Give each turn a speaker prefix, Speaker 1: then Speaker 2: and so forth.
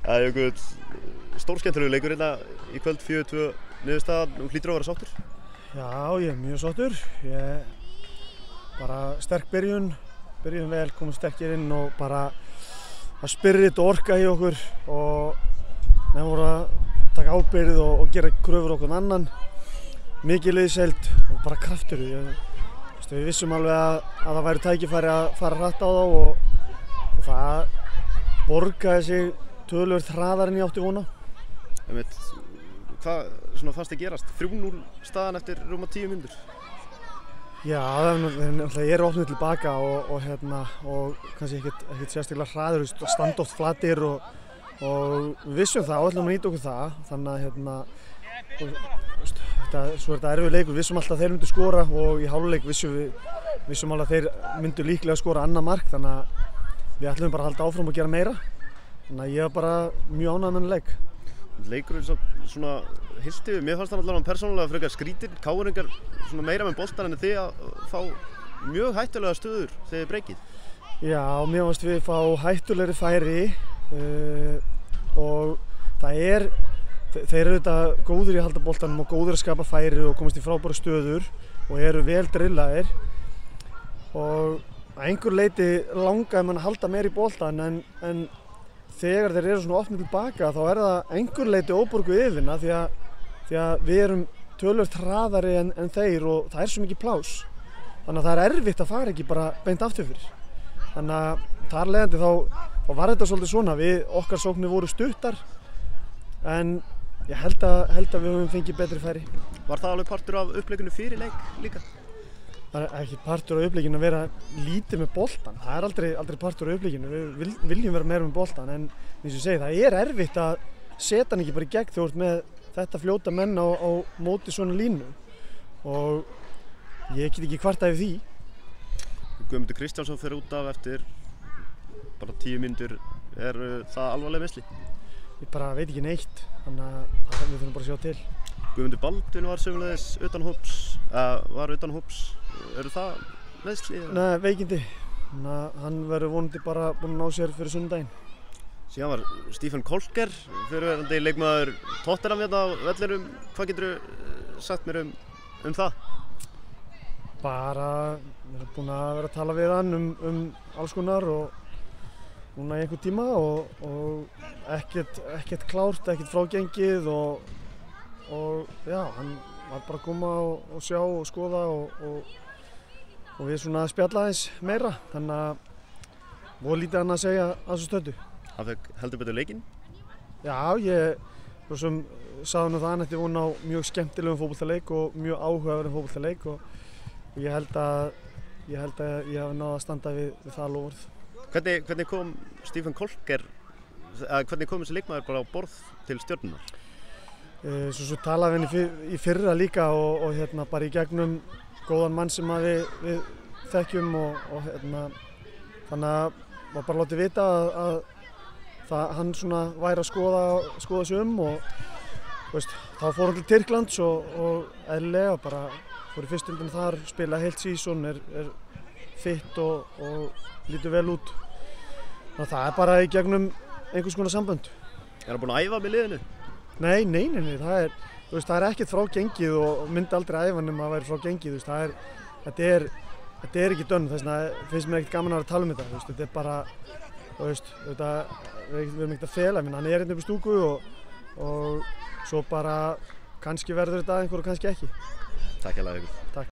Speaker 1: Það er einhvern stórskemmtilegu leikur hérna í kvöld, 4-2 niðurstaðan, þú hlýtur að vera sáttur?
Speaker 2: Já, ég er mjög sáttur. Bara sterk byrjun vel, komum sterkir inn og bara að spirit og orka í okkur og menn voru að taka ábyrgð og gera kröfur okkur annan. Mikið liðsheild og bara kraftur. Við vissum alveg að það væri tækifæri að fara hratt á þá og það borgaði sig töluvert hraðar en ég átti von á.
Speaker 1: Hvað fannst þér gerast? 3-0 staðan eftir rúma 10 mínútur?
Speaker 2: Já, ég er opnið tilbaka og kannski ekkert sérstaklega hraður, standa oft flatir og við vissum það og ætlum að nýta okkur það. Þannig að svo er þetta erfið leikur, við vissum alltaf að þeir myndu skora og í hálfleik vissum alveg að þeir myndu líklega skora annað mark, þannig að við ætlum bara að halda áfram og gera meira. Þannig að ég var bara mjög ánægður með þennan leik.
Speaker 1: Leikurinn svona hilti við, mér fannst það allavega persónulega frekar skrítinn, KR-ingar meira með boltan en þið að fá mjög hættulega stöður þegar þið breykið.
Speaker 2: Já, mér fannst við fá hættulegri færi og þeir eru auðvitað góðir í að halda boltanum og góðir að skapa færi og komast í frábæra stöður og eru vel drillaðir og að einhver leiti langaði mann að halda meira í boltan en þegar þeir eru svona opnið tilbaka þá er það einhver leiti óborguð yfirvinna því að við erum töluvert hraðari en þeir og það er svo mikið plás. Þannig að það er erfitt að fara ekki bara beint aftur fyrir. Þannig að þar leiðandi þá var þetta svolítið svona, okkar sóknir voru stuttar en ég held að við höfum fengið betri færi.
Speaker 1: Var það alveg partur af uppleikinu fyrir leik líka?
Speaker 2: Það er ekki partur af uppleikinu að vera lítið með boltan. Það er aldrei partur af uppleikinu. Við viljum vera meira með boltan en eins og ég segi, það er erfitt að setja hann ekki bara í gegn þegar þú ert með þetta fljóta menn á móti svona línu og ég get ekki kvartað yfir því.
Speaker 1: Guðmundur Kristjánsson fer út af eftir bara 10 mínútur. Er það alvarleg meiðsli?
Speaker 2: Ég bara veit ekki neitt, þannig að við þurfum bara að sjá til.
Speaker 1: Guðmundur Baldvin var sömuleiðis utan hóps. Eru það meiðsli?
Speaker 2: Nei, veikindi. Hann verður vonandi bara búinn að ná sér fyrir sunnudaginn.
Speaker 1: Síðan var Stephen Kolker, fyrirverandi leikmaður Tottenham hérna á vellinum. Hvað geturðu sagt mér um það?
Speaker 2: Bara, við erum búin að vera að tala við hann um alls konar og núna í einhvern tíma og ekkert klárt, ekkert frágengið og já, hann var bara að koma og sjá og skoða og við svona spjalla aðeins meira, þannig að voru lítið annað að segja að þessu stöðu.
Speaker 1: Hann fekk heldur betur leikinn?
Speaker 2: Já, ég sagði nú það, hann ætti von á mjög skemmtilegum fótboltaleik og mjög áhugaverðum fótboltaleik og ég held að ég hafi náð að standa við það loforð.
Speaker 1: Hvernig kom Stephen Kolker, hvernig kom þessi leikmaður bara á borð til Stjörnunnar?
Speaker 2: Svo talaði henni í fyrra líka og bara í gegnum góðan mann sem við þekkjum og þannig að var bara látið vita að hann svona væri að skoða sig og þá fór hann til Tyrklands og eðlilega bara fór í fyrstildinu þar, spilaði heilt sísón, er fitt og lítur vel út. Þannig að það er bara í gegnum einhvers konar sambönd.
Speaker 1: Er hann búinn að æfa með liðinu?
Speaker 2: Nei, það er ekkert frá gengið og myndi aldrei æfa nema að væri frá gengið. Þetta er ekki dönn, þess vegna finnst mér ekkert gaman að vera að tala um þetta. Þetta er bara, við erum ekkert að fela, hann er hérna upp í stúku og svo bara kannski verður þetta einhver og kannski ekki.
Speaker 1: Takk hérlega, Haukur.
Speaker 2: Takk.